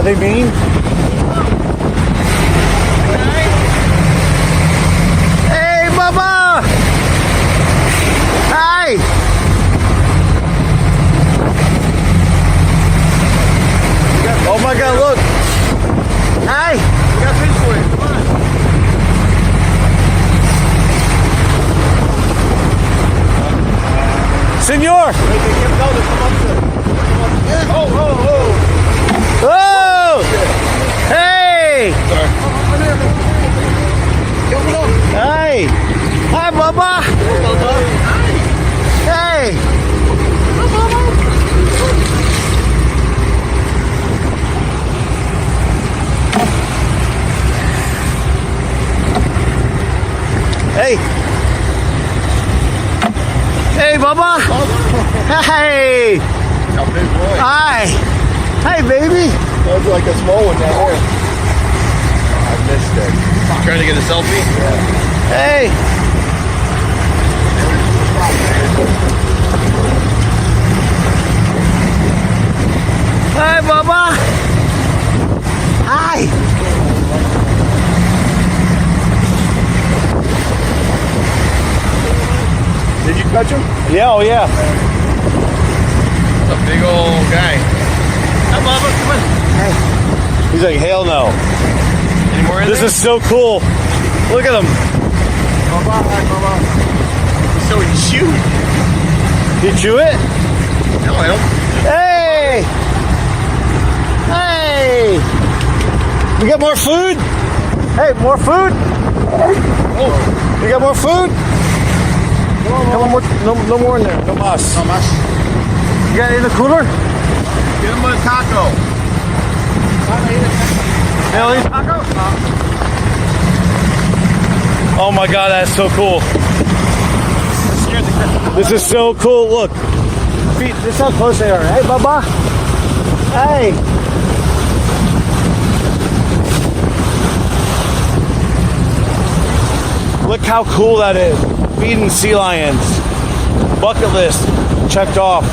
they mean? Hey, Bubba! Hi! Oh my God, look! Hi! We got fish for you. Come on. Senor! Wait, they kept going to come up to it. Oh, oh, oh. Whoa! Hey! Sorry. Hi! Hi, Bubba! Hey! Hey! Hey, Bubba! Hey! A big boy. Hi! Hi, baby! That was like a small one down there. I missed it. Trying to get a selfie? Yeah. Hey! Hi, Bubba! Hi! Did you catch him? Yeah, oh yeah. That's a big old guy. Hi, Bubba. Come on. He's like, hell no. Any more in This there? is so cool. Look at him. Bubba. Hi, Bubba. So he chewed. Did you chew it? No, I don't. Hey! Hey! You got more food? Hey, more food? Oh. You got more food? Come on, no more in there. No mas. How much? You got it in the cooler? Give him a taco. Really? Taco? Oh my God, that's so cool. This is so cool. Look. Feet, this is how close they are. Hey, Bubba. Hey. Look how cool that is. Feeding sea lions. Bucket list checked off.